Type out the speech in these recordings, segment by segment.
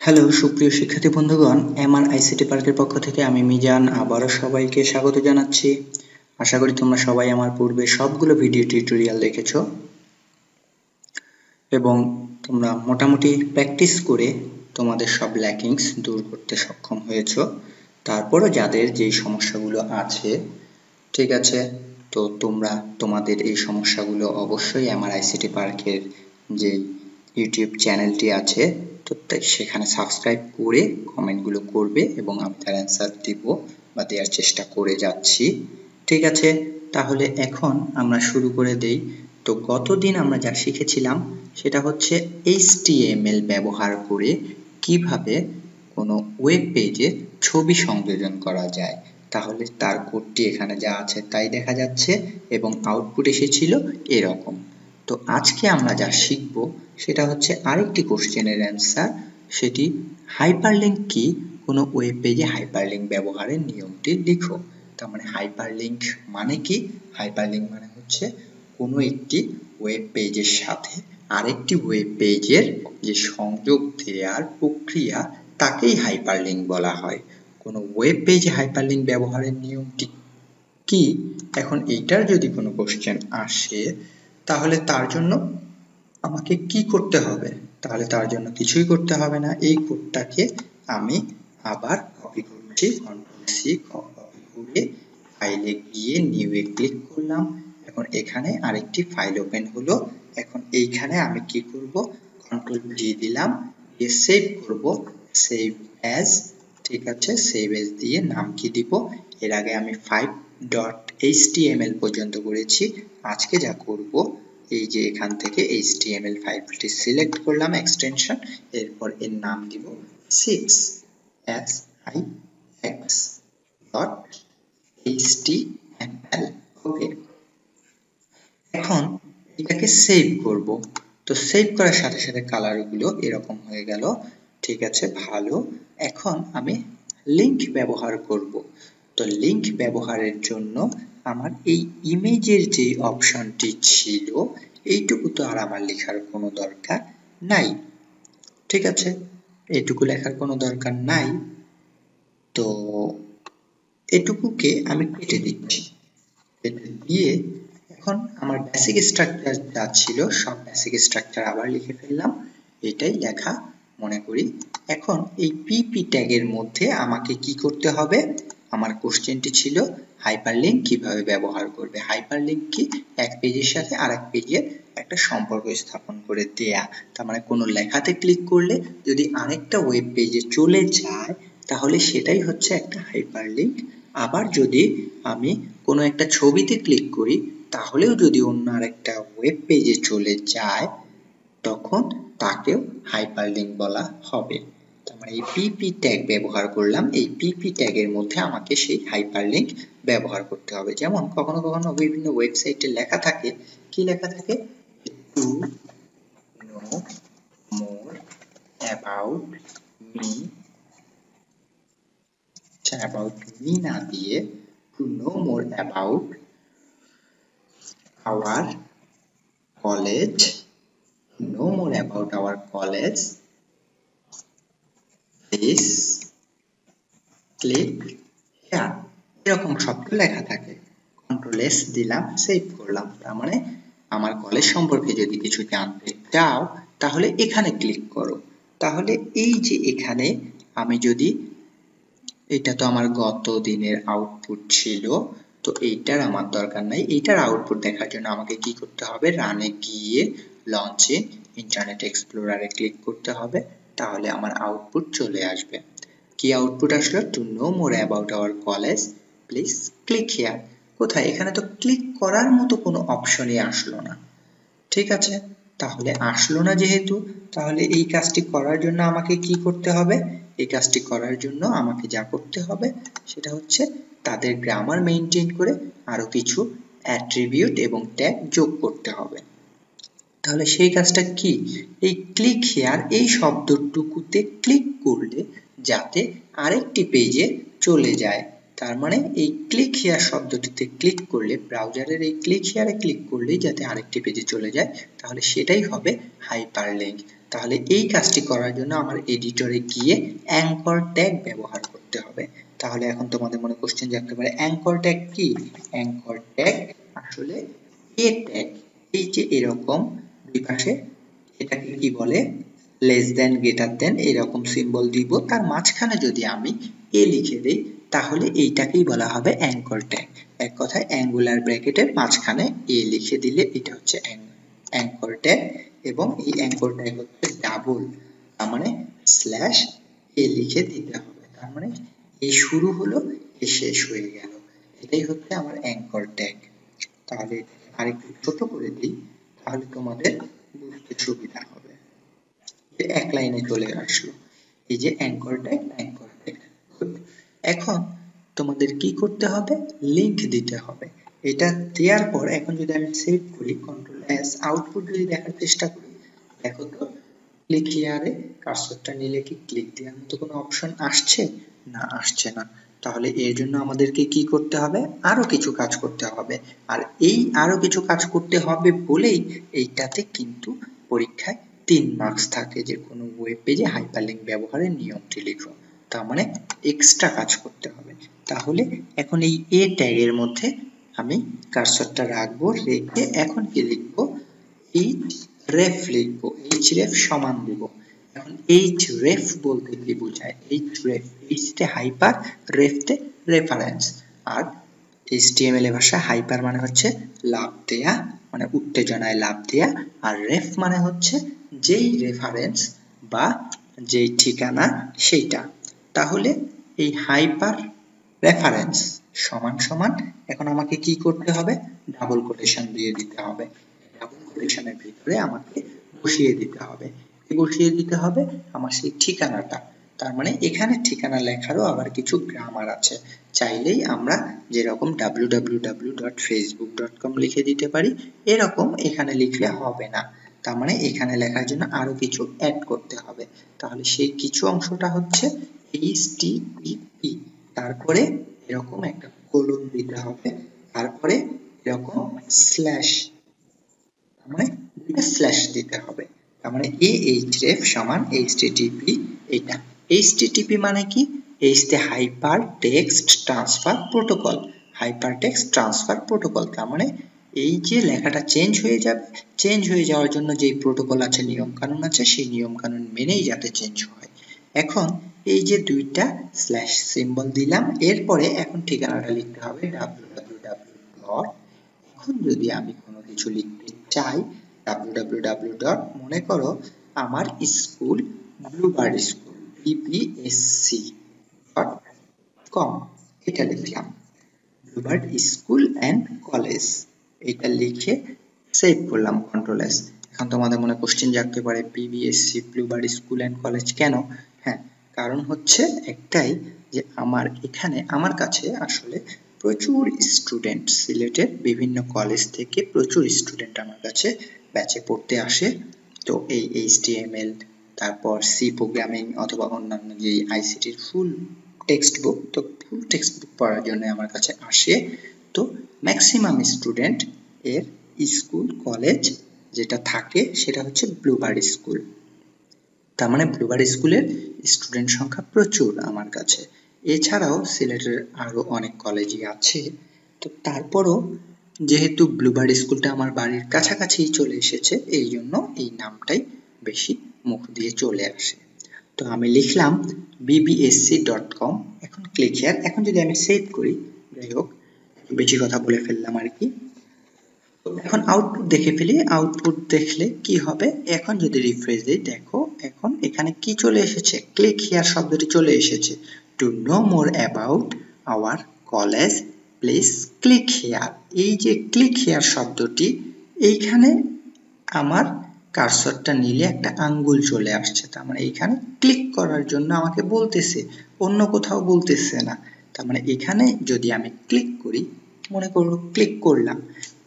Hello সুপ্রিয় শিক্ষার্থী বন্ধুগণ, এমআর আইসিটি পার্কের পক্ষ থেকে আমি মিজান আবারও সবাইকে স্বাগত জানাচ্ছি। আশা করি তোমরা সবাই আমার পূর্বে সবগুলো ভিডিও টিউটোরিয়াল দেখেছো এবং তোমরা মোটামুটি প্র্যাকটিস করে তোমাদের সব ল্যাকিংস দূর করতে সক্ষম হয়েছো। তারপরও যাদের যেই সমস্যাগুলো আছে, ঠিক আছে, তো তোমরা তোমাদের এই সমস্যাগুলো অবশ্যই এমআর আইসিটি পার্কের যে ইউটিউব চ্যানেলটি আছে তো সেখানে সাবস্ক্রাইব করে কমেন্টগুলো করবে এবং আমি তার অ্যান্সার দিব বা দেওয়ার চেষ্টা করে যাচ্ছি। ঠিক আছে, তাহলে এখন আমরা শুরু করে দেই। তো গতদিন আমরা যা শিখেছিলাম সেটা হচ্ছে HTML ব্যবহার করে কিভাবে কোনো ওয়েব পেজে ছবি সংযোজন করা যায়। তাহলে তার কোডটি এখানে যা আছে তাই দেখা যাচ্ছে এবং আউটপুট এসেছিল এরকম। তো আজকে আমরা যা শিখব সেটা হচ্ছে আরেকটি কোশ্চেনের অ্যান্সার, সেটি হাইপারলিংক কি, কোনো ওয়েব পেজে হাইপারলিংক ব্যবহারের নিয়মটি লিখো। তার মানে হাইপারলিংক মানে কি? হাইপারলিংক মানে হচ্ছে কোনো একটি ওয়েব পেজের সাথে আরেকটি ওয়েব পেজের যে সংযোগ দেওয়ার প্রক্রিয়া তাকেই হাইপারলিংক বলা হয়। কোনো ওয়েব পেজে হাইপারলিংক ব্যবহারের নিয়মটি কি? এখন এইটার যদি কোনো কোশ্চেন আসে তাহলে তার জন্য আমাকে কি করতে হবে? তাহলে তার জন্য কিছুই করতে হবে না। এই কোডটাকে আমি আবার কপি করছি, কন্ট্রোল সি কপি করে ফাইলে গিয়ে নিউ এ ক্লিক করলাম। এখন এখানে আরেকটি ফাইল ওপেন হলো। এখন এইখানে আমি কি করব? কন্ট্রোল জি দিলাম, দিয়ে সেভ করব, সেভ অ্যাজ। ঠিক আছে, সেভ অ্যাজ দিয়ে নাম কি দিব? এর আগে আমি 5.html পর্যন্ত করেছি। আজকে যা করব, এই যে এখান থেকে HTML ফাইলটি সিলেক্ট করলাম এক্সটেনশন, এরপর এর নাম দিব 6six.html। ওকে, এখন এটাকে সেভ করব। তো সেভ করার সাথে সাথে কালারগুলো এরকম হয়ে গেল। ঠিক আছে, ভালো। এখন আমি লিংক ব্যবহার করব। তো লিংক ব্যবহারের জন্য আমার এই ইমেজের যে অপশনটি ছিল এইটুকু তো আর আমার লেখার কোনো দরকার নাই। ঠিক আছে, এইটুকু লেখার কোনো দরকার নাই। তো এটুকুকে আমি কেটে দিচ্ছি। কেটে দিয়ে এখন আমার বেসিক স্ট্রাকচার যা ছিল সব বেসিক স্ট্রাকচার আবার লিখে ফেললাম। এটাই লেখা মনে করি। এখন এই পিপি ট্যাগের মধ্যে আমাকে কি করতে হবে? আমার কোশ্চেনটি ছিল হাইপারলিংক কিভাবে ব্যবহার করবে। হাইপারলিংক কি? এক পেজের সাথে আরেক পেজের একটা সম্পর্ক স্থাপন করে দেয়া। তার মানে কোনো লেখাতে ক্লিক করলে যদি আরেকটা ওয়েব পেজে চলে যায় তাহলে সেটাই হচ্ছে একটা হাইপারলিংক। আবার যদি আমি কোনো একটা ছবিতে ক্লিক করি তাহলেও যদি অন্য আরেকটা ওয়েব পেজে চলে যায় তখন তাকেও হাইপারলিংক বলা হবে। তার মানে এই পিপি ট্যাগ ব্যবহার করলাম, এই পিপি ট্যাগের মধ্যে আমাকে সেই হাইপারলিংক ব্যবহার করতে হবে। যেমন কখনো কখনো বিভিন্ন ওয়েবসাইটে লেখা থাকে, কি লেখা থাকে? To know more about me, about me না দিয়ে to know more about our college, know more about our college, please click here, এরকম শব্দ লেখা থাকে। কন্ট্রোল এস দিলাম, সেভ করলাম। তার মানে আমার কলেজ সম্পর্কে যদি কিছু জানতে চাও তাহলে এখানে ক্লিক করো। তাহলে এই যে এখানে আমি যদি, এটা তো আমার গত দিনের আউটপুট ছিল, তো এইটার আমার দরকার নাই। এইটার আউটপুট দেখার জন্য আমাকে কি করতে হবে? রানে গিয়ে লঞ্চে ইন্টারনেট এক্সপ্লোরারে ক্লিক করতে হবে, তাহলে আমার আউটপুট চলে আসবে। কি আউটপুট আসলো? To know more about our college please click here. কোথায়? এখানে তো ক্লিক করার মতো কোনো অপশনই আসলো না। ঠিক আছে, তাহলে আসলো না যেহেতু, তাহলে এই কাজটি করার জন্য আমাকে কি করতে হবে? এই কাজটি করার জন্য আমাকে যা করতে হবে সেটা হচ্ছে তাদের গ্রামার মেইনটেইন করে আরো কিছু অ্যাট্রিবিউট এবং ট্যাগ যোগ করতে হবে। তাহলে সেই কাজটা কি? এই ক্লিক হিয়ার এই শব্দটুকুতে ক্লিক করলে যাতে আরেকটি পেজে চলে যায়। তার মানে এই ক্লিক হিয়ার শব্দটিতে ক্লিক করলে, ব্রাউজারের এই ক্লিক হিয়ারে ক্লিক করলে যাতে আরেকটি পেজে চলে যায়, তাহলে সেটাই হবে হাইপারলিংক। তাহলে এই কাজটি করার জন্য আমার এডিটরে গিয়ে অ্যাঙ্কর ট্যাগ ব্যবহার করতে হবে। তাহলে এখন তোমাদের মনে কোশ্চেন জাগতে পারে অ্যাঙ্কর ট্যাগ কি? অ্যাঙ্কর ট্যাগ আসলে এ ট্যাগ, এই যে এরকম দুই পাশে, এটাকে কি বলে? লেস দেন, গ্রেটার দেন এরকম সিম্বল দিব, তার মাঝখানে যদি আমি এ লিখে দেই তাহলে এইটাকেই বলা হবে অ্যাঙ্কর ট্যাগ। এক কথায় অ্যাঙ্গুলার ব্র্যাকেটের মাঝখানে এ লিখে দিলে এটা হচ্ছে অ্যাঙ্কর ট্যাগ, এবং এই অ্যাঙ্কর ট্যাগ হচ্ছে ডাবল, তার মানে স্ল্যাশ এ লিখে দিতে হবে, তার মানে এ শুরু হলো এ শেষ হয়ে গেল, এটাই হচ্ছে আমার অ্যাঙ্কর ট্যাগ। তাহলে আরেকটু ছোট করে দিই তাহলে তোমাদের বুঝতে সুবিধা হবে। এক লাইনে চলে আসলো এই যে অ্যাঙ্কর ট্যাগ, অ্যাঙ্কর ট্যাগ। এখন তোমাদের কি করতে হবে? লিংক দিতে হবে। এটা দেওয়ার পর এখন যদি আমি সেভ করি, কন্ট্রোল এস, আউটপুট যদি দেখার চেষ্টা করি, দেখো তো ক্লিক হিয়ারে কার্সরটা নিলে কি ক্লিক দেওয়ার মতো কোনো অপশন আসছে? না, আসছে না। তাহলে এর জন্য আমাদেরকে কি করতে হবে? আরো কিছু কাজ করতে হবে। আর এই আরো কিছু কাজ করতে হবে বলেই এইটাতে কিন্তু পরীক্ষায় 3 মার্কস থাকে, যে কোনো ওয়েব পেজে হাইপারলিংক ব্যবহারের নিয়মটি লিখো। তার মানে এক্সট্রা কাজ করতে হবে। তাহলে এখন এই এ ট্যাগের মধ্যে আমি কার্সরটা রাখবো, রেখে এখন কি লিখবো? href লিখবো, href সমান দিব। এখন href বলতে কি বোঝায়? href, h তে হাইপার, ref তে রেফারেন্স। আর HTML এর ভাষা হাইপার মানে হচ্ছে লাফ দেয়া, মানে উত্তেজনায় লাফ দেয়া, আর রেফ মানে হচ্ছে যেই রেফারেন্স বা যেই ঠিকানা সেইটা। তাহলে এই হাইপার রেফারেন্স সমান সমান এখন আমাকে কি করতে হবে? ডাবল কোটেশন দিয়ে দিতে হবে। ডাবল কোটেশনের ভিতরে আমাকে বসিয়ে দিতে হবে, বসিয়ে দিতে হবে আমার সেই ঠিকানাটা। তার মানে এখানে ঠিকানা লেখারও আবার কিছু গ্রামার আছে, চাইলেই আমরা যেরকম www.facebook.com লিখে দিতে পারি, এরকম এখানে লিখলে হবে না। তার মানে এখানে লেখার জন্য আরো কিছু অ্যাড করতে হবে। তাহলে সেই কিছু অংশটা হচ্ছে http, তারপরে এরকম একটা কোলন দিতে হবে, তারপরে এরকম স্ল্যাশ, তার মানে দুইটা স্ল্যাশ দিতে হবে। তার মানে ahref সমান http। এটা http মানে কি? h তে hyper text transfer protocol, hyper text transfer protocol. তার মানে এই যে লেখাটা চেঞ্জ হয়ে যাবে, চেঞ্জ হয়ে যাওয়ার জন্য যেই প্রোটোকল আছে, নিয়ম কানুন আছে, সেই নিয়ম কানুন মেনেই যাতে চেঞ্জ হয়। এখন এই যে দুইটা স্ল্যাশ সিম্বল দিলাম, এরপরে এখন ঠিকানাটা লিখতে হবে www. এখন যদি আমি কোনো কিছু লিখতে চাই www. মনে করো আমার স্কুল ব্লুবার্ড স্কুল bbsc.com, এটা লিখলাম ব্লুবার্ড স্কুল অ্যান্ড কলেজ, এটা লিখে সেভ করলাম, কন্ট্রোল এস। এখন তোমাদের মনে কোশ্চেন জাগতে পারে BBSC Bluebird school and college কেন? হ্যাঁ, কারণ হচ্ছে একটাই, যে আমার এখানে আমার কাছে আসলে প্রচুর স্টুডেন্ট, সিলেটের বিভিন্ন কলেজ থেকে প্রচুর স্টুডেন্ট আমার কাছে ব্যাচে পড়তে আসে। তো এই HTML, তারপর সি প্রোগ্রামিং অথবা অন্যান্য যে আইসিটির ফুল টেক্সট বুক, তো ফুল টেক্সট বুক পড়ার জন্য আমার কাছে আসে। তো ম্যাক্সিমাম স্টুডেন্ট এর স্কুল কলেজ যেটা থাকে সেটা হচ্ছে ব্লুবার্ড স্কুল। তার মানে ব্লুবার্ড স্কুলের স্টুডেন্ট সংখ্যা প্রচুর আমার কাছে। এছাড়াও সিলেটের আরো অনেক কলেজই আছে। তো তারপরও যেহেতু ব্লুবার্ড স্কুলটা আমার বাড়ির কাছাকাছি চলে এসেছে, এই জন্য এই নামটাই বেশি মুখ দিয়ে চলে আসে। তো আমি লিখলাম bbsc.com, এখন ক্লিক হিয়ার। এখন যদি আমি সেভ করি, যাই হোক বেশি কথা বলে ফেললাম আর কি। এখন আউটপুট দেখে ফেলি, আউটপুট দেখলে কি হবে? এখন যদি রিফ্রেশ দিই, দেখো এখন এখানে কি চলে এসেছে? ক্লিক হিয়ার শব্দটি চলে এসেছে। To know more about our college please click here. এই যে ক্লিক হিয়ার শব্দটি, এইখানে আমার কার্সরটা নিলে একটা আঙ্গুল চলে আসছে, তার মানে এইখানে ক্লিক করার জন্য আমাকে বলতেছে, অন্য কোথাও বলতেছে না। তার মানে এখানে যদি আমি ক্লিক করি, মনে করো ক্লিক করলাম,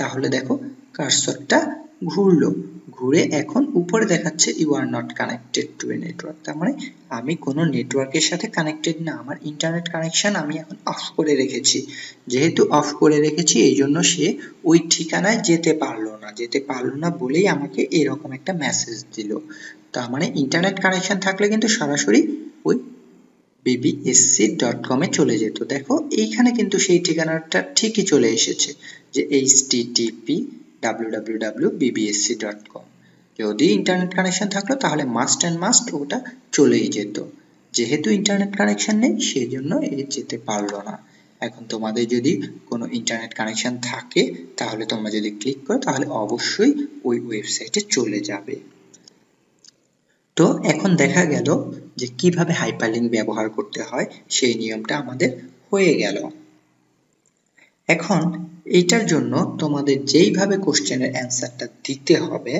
তাহলে দেখো কার্সরটা ঘুরলো, ঘুরে এখন উপরে দেখাচ্ছে you are not connected to a network. তার মানে আমি কোনো নেটওয়ার্কের সাথে কানেক্টেড না, আমার ইন্টারনেট কানেকশন আমি এখন অফ করে রেখেছি। যেহেতু অফ করে রেখেছি এই জন্য সে ওই ঠিকানায় যেতে পারলো না বলেই আমাকে এরকম একটা মেসেজ দিল। তার মানে ইন্টারনেট কানেকশন থাকলে কিন্তু সরাসরি ওই bbsc.com এ চলে যেত। দেখো এইখানে কিন্তু সেই ঠিকানাটা ঠিকই চলে এসেছে যে http://www.bbsc.com। যদি ইন্টারনেট কানেকশন থাকলো তাহলে মাস্ট অ্যান্ড মাস্ট ওটা চলেই যেত। যেহেতু ইন্টারনেট কানেকশন নেই সেজন্য যেতে পারলো না। এখন তোমাদের যদি কোনো ইন্টারনেট কানেকশন থাকে তাহলে তোমরা যদি ক্লিক করো তাহলে অবশ্যই ওই ওয়েবসাইটে চলে যাবে। তো এখন দেখা গেল যে কিভাবে হাইপারলিংক ব্যবহার করতে হয়, সেই নিয়মটা আমাদের হয়ে গেল। এখন এইটার জন্য তোমাদের যেইভাবে কোশ্চেনের অ্যান্সারটা দিতে হবে,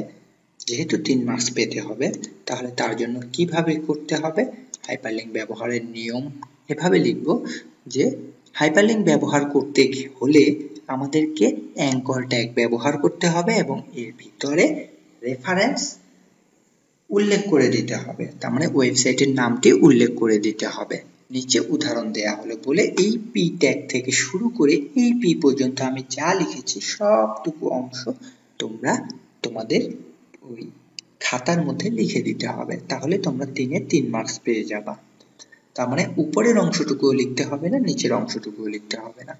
যেহেতু 3 মার্কস পেতে হবে, তাহলে তার জন্য কিভাবে করতে হবে, হাইপারলিংক ব্যবহারের নিয়ম এভাবে লিখব যে হাইপারলিংক ব্যবহার করতে হলে আমাদেরকে অ্যাঙ্কর ট্যাগ ব্যবহার করতে হবে এবং এর ভিতরে রেফারেন্স উল্লেখ করে দিতে হবে। তার মানে ওয়েবসাইটের নামটি উল্লেখ করে দিতে হবে। নিচে উদাহরণ দেয়া হলো বলে এই পি ট্যাগ থেকে শুরু করে এই পি পর্যন্ত আমি যা লিখেছি সবটুকু অংশ তোমরা তোমাদের ওই খাতার মধ্যে লিখে দিতে হবে, তাহলে তোমরা 3-এ 3 মার্কস পেয়ে যাবা। তার মানে উপরের অংশটুকুও লিখতে হবে না, নিচের অংশটুকুও লিখতে হবে না।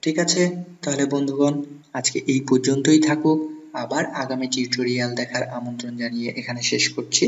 ঠিক আছে, তাহলে বন্ধুগণ আজকে এই পর্যন্তই থাকুক। আবার আগামী টিউটোরিয়াল দেখার আমন্ত্রণ জানিয়ে এখানে শেষ করছি।